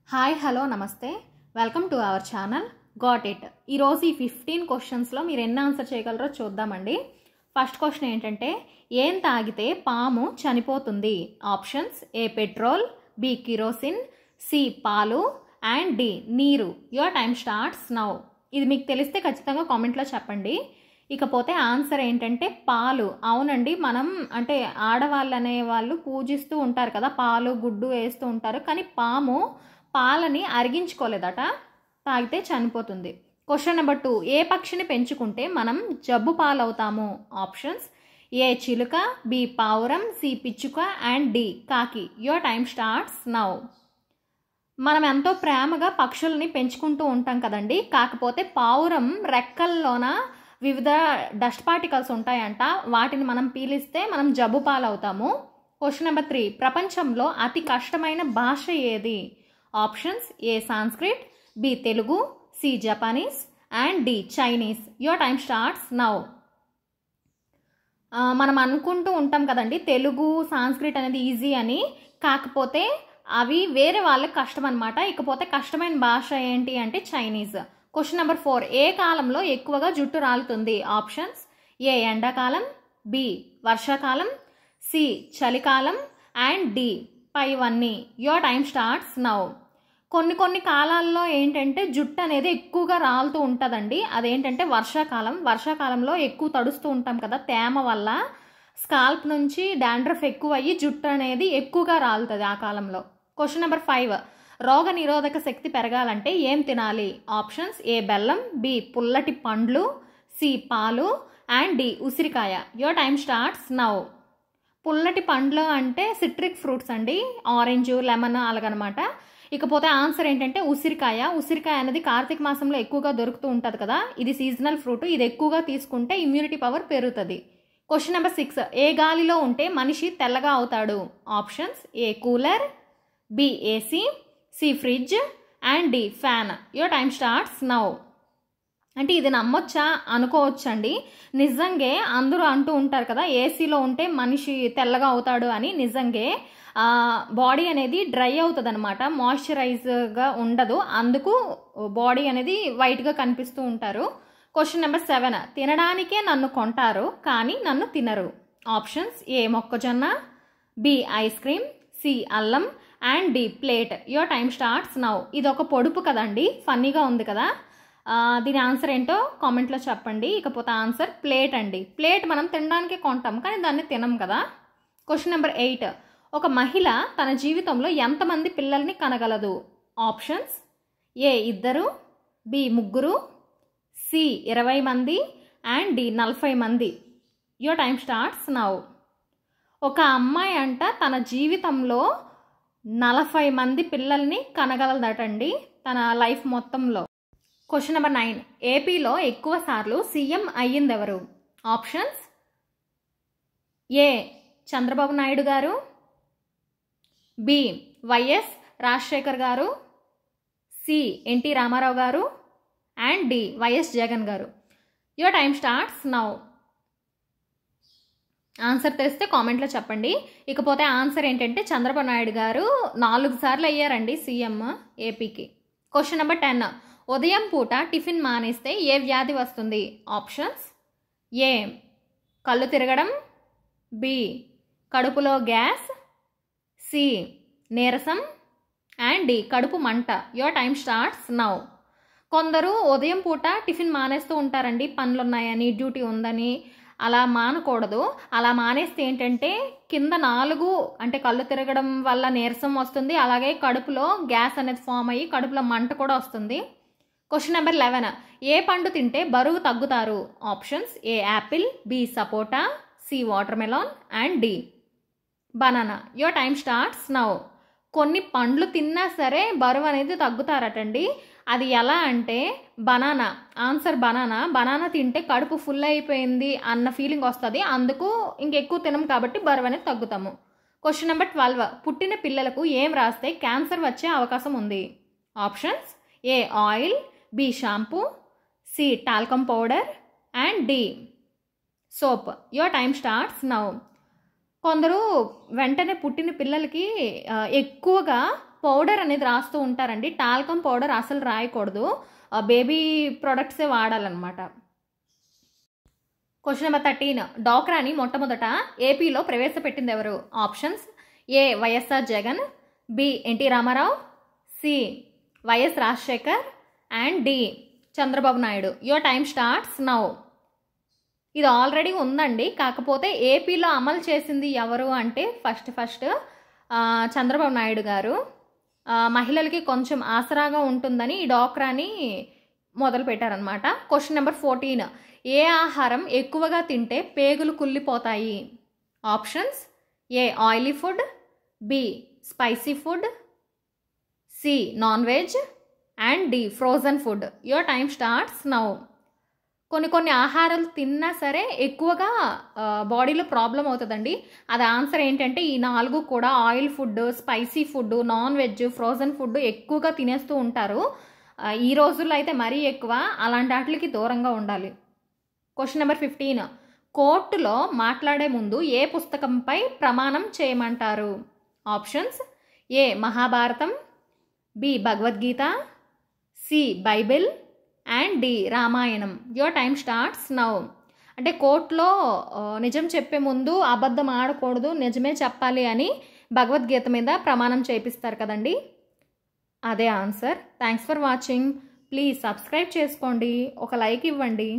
Hi hello నమస్తే welcome to our channel got it. ఈరోజు ఈ 15 క్వశ్చన్స్లో మీరు ఎన్ని ఆన్సర్ చేయగలరో చూద్దామండి. ఫస్ట్ క్వశ్చన్ ఏంటంటే, ఏం తాగితే పాము చనిపోతుంది? ఆప్షన్స్: ఏ పెట్రోల్, బి కిరోసిన్, సి పాలు అండ్ డి నీరు. Your time starts now. ఇది మీకు తెలిస్తే ఖచ్చితంగా కామెంట్లో చెప్పండి. ఇకపోతే ఆన్సర్ ఏంటంటే పాలు. అవునండి, మనం అంటే ఆడవాళ్ళు అనేవాళ్ళు పూజిస్తూ ఉంటారు కదా, పాలు గుడ్డు వేస్తూ ఉంటారు. కానీ పాము పాలని అరిగించుకోలేదట, తాగితే చనిపోతుంది. క్వశ్చన్ నెంబర్ 2, ఏ పక్షిని పెంచుకుంటే మనం జబ్బు పాలవుతాము? ఆప్షన్స్: ఏ చిలుక, బి పావురం, సి పిచ్చుక అండ్ డి కాకి. Your time starts now. మనం ఎంతో ప్రేమగా పక్షుల్ని పెంచుకుంటూ ఉంటాం కదండి. కాకపోతే పావురం రెక్కల్లోన వివిధ డస్ట్ పార్టికల్స్ ఉంటాయంట, వాటిని మనం పీలిస్తే మనం జబ్బు పాలవుతాము. క్వశ్చన్ నెంబర్ 3, ప్రపంచంలో అతి కష్టమైన భాష ఏది? Options: A Sanskrit, B Telugu, C Japanese and D Chinese. Your time starts now. మనం అనుకుంటూ ఉంటాం కదండి తెలుగు సాంస్క్రిట్ అనేది ఈజీ అని, కాకపోతే అవి వేరే వాళ్ళకి కష్టం అనమాట. ఇకపోతే కష్టమైన భాష ఏంటి అంటే చైనీస్. క్వశ్చన్ నెంబర్ 4, ఏ కాలంలో ఎక్కువగా జుట్టు రాలుతుంది? ఆప్షన్స్: ఏ ఎండాకాలం, బి వర్షాకాలం, సి చలికాలం అండ్ డి పైవన్నీ. Your time starts now. కొన్ని కాలాల్లో ఏంటంటే జుట్టు అనేది ఎక్కువగా రాలుతూ ఉంటుందండి. అదేంటంటే వర్షాకాలంలో ఎక్కువ తడుస్తూ ఉంటాం కదా, తేమ వల్ల స్కాల్ప్ నుంచి డాండ్రఫ్ ఎక్కువ అయ్యి జుట్టు అనేది ఎక్కువగా రాలుతుంది ఆ కాలంలో. క్వశ్చన్ నెంబర్ 5, రోగ నిరోధక శక్తి పెరగాలంటే ఏం తినాలి? ఆప్షన్స్: ఏ బెల్లం, బి పుల్లటి పండ్లు, సి పాలు అండ్ డి ఉసిరికాయ. Your time starts now. పుల్లటి పండ్లు అంటే సిట్రిక్ ఫ్రూట్స్ అండి, ఆరెంజ్, లెమన్ అలాగనమాట. ఇకపోతే ఆన్సర్ ఏంటంటే ఉసిరికాయ. ఉసిరికాయ అనేది కార్తీక మాసంలో ఎక్కువగా దొరుకుతూ ఉంటుంది కదా, ఇది సీజనల్ ఫ్రూట్. ఇది ఎక్కువగా తీసుకుంటే ఇమ్యూనిటీ పవర్ పెరుగుతుంది. క్వశ్చన్ నెంబర్ 6, ఏ గాలిలో ఉంటే మనిషి తెల్లగా అవుతాడు? Options: A cooler, B AC, C fridge and D fan. Your time starts now. అంటే ఇది నమ్మొచ్చా అనుకోవచ్చండి. నిజంగే అందరూ అంటూ ఉంటారు కదా ఏసీలో ఉంటే మనిషి తెల్లగా అవుతాడు అని. నిజంగే బాడీ అనేది డ్రై అవుతుంది అనమాట, మాయిశ్చరైజ్గా ఉండదు, అందుకు బాడీ అనేది వైట్గా కనిపిస్తూ ఉంటారు. క్వశ్చన్ నెంబర్ 7, తినడానికే నన్ను కొంటారు కానీ నన్ను తినరు. ఆప్షన్స్: ఏ మొక్కజొన్న, బి ఐస్ క్రీమ్, సి అల్లం and D plate. Your time starts now. ఇది ఒక పొడుపు కదండి, ఫన్నీగా ఉంది కదా. దీని ఆన్సర్ ఏంటో కామెంట్లో చెప్పండి. ఇకపోతే ఆన్సర్ ప్లేట్ అండి. ప్లేట్ మనం తినడానికే కొంటాం కానీ దాన్ని తినం కదా. క్వశ్చన్ నెంబర్ 8, ఒక మహిళ తన జీవితంలో ఎంతమంది పిల్లల్ని కనగలదు? ఆప్షన్స్: ఏ 2, బి 3, సి 20 మంది అండ్ డి 40 మంది. Your time starts now. ఒక అమ్మాయి అంట తన జీవితంలో 40 మంది పిల్లల్ని కనగలదటండి తన లైఫ్ మొత్తంలో. క్వశ్చన్ నెంబర్ 9, ఏపీలో ఎక్కువ సార్లు సీఎం అయ్యింది ఎవరు? ఆప్షన్స్: ఏ చంద్రబాబు నాయుడు గారు, బి వైఎస్ రాజశేఖర్ గారు, సి ఎన్టీ రామారావు గారు అండ్ డి వైఎస్ జగన్ గారు. Your time starts now. Answer తెలిస్తే కామెంట్లో చెప్పండి. ఇకపోతే ఆన్సర్ ఏంటంటే చంద్రబాబు నాయుడు గారు 4 సార్లు అయ్యారండి సీఎం ఏపీకి. క్వశ్చన్ నెంబర్ 10, ఉదయం పూట టిఫిన్ మానేస్తే ఏ వ్యాధి వస్తుంది? ఆప్షన్స్: ఏ కళ్ళు తిరగడం, బి కడుపులో గ్యాస్, సి నీరసం అండ్ డి కడుపు మంట. Your time starts now. కొందరు ఉదయం పూట టిఫిన్ మానేస్తూ ఉంటారండి, పనులు ఉన్నాయని, డ్యూటీ ఉందని. అలా మానకూడదు. అలా మానేస్తే ఏంటంటే కింద 4 అంటే కళ్ళు తిరగడం వల్ల నీరసం వస్తుంది, అలాగే కడుపులో గ్యాస్ అనేది ఫామ్ అయ్యి కడుపులో మంట కూడా వస్తుంది. క్వశ్చన్ నెంబర్ 11, ఏ పండు తింటే బరువు తగ్గుతారు? Options: A apple, B sapota, C watermelon and D banana. Your time starts now. కొన్ని పండ్లు తిన్నా సరే బరువు అనేది తగ్గుతారటండి. అది ఎలా అంటే బనానా. Answer banana. బనానా తింటే కడుపు ఫుల్ అయిపోయింది అన్న ఫీలింగ్ వస్తుంది, అందుకు ఇంకెక్కువ తినం కాబట్టి బరువు అనేది తగ్గుతాము. క్వశ్చన్ నెంబర్ 12, పుట్టిన పిల్లలకు ఏం రాస్తే క్యాన్సర్ వచ్చే అవకాశం ఉంది? Options: A oil, B shampoo, C talcum powder and D soap. Your time starts now. కొందరు వెంటనే పుట్టిన పిల్లలకి ఎక్కువగా పౌడర్ అనేది రాస్తూ ఉంటారండి. టాల్కమ్ పౌడర్ అసలు రాయకూడదు, బేబీ ప్రొడక్ట్సే వాడాలన్నమాట. Question number 13. డాక్రాని మొట్టమొదట ఏపీలో ప్రవేశపెట్టింది ఎవరు? Options: A YSR Jagan, B NT Ramarao, C YS Rajasekhar and D Chandrababu Naidu. Your time starts now. ఇది ఆల్రెడీ ఉందండి, కాకపోతే ఏపీలో అమలు చేసింది ఎవరు అంటే ఫస్ట్ చంద్రబాబు నాయుడు గారు. మహిళలకి కొంచెం ఆసరాగా ఉంటుందని ఈ డాక్రాని మొదలు పెట్టారనమాట. Question number 14. ఏ ఆహారం ఎక్కువగా తింటే పేగులు కుళ్ళిపోతాయి? Options: A oily food, B spicy food, C non veg and D frozen food. Your time starts now. కొన్ని ఆహారాలు తిన్నా సరే ఎక్కువగా బాడీలో ప్రాబ్లం అవుతుందండి. అది ఆన్సర్ ఏంటంటే ఈ 4 కూడా oil food, spicy food, non veg, frozen food ఎక్కువగా తినేస్తూ ఉంటారు. ఈ రోజుల్లో అయితే మరీ ఎక్కువ, అలాంటి వాటికి దూరంగా ఉండాలి. Question number 15. కోర్టులో మాట్లాడే ముందు ఏ పుస్తకంపై ప్రమాణం చేయమంటారు? Options: A Mahabharatam, B Bhagavad Gita, C Bible and D Ramayanam. Your time starts now. అంటే కోర్టులో నిజం చెప్పే ముందు అబద్ధం ఆడకూడదు, నిజమే చెప్పాలి అని భగవద్గీత మీద ప్రమాణం చేపిస్తారు కదండి, అదే answer. Thanks for watching. Please subscribe చేసుకోండి, ఒక లైక్ ఇవ్వండి.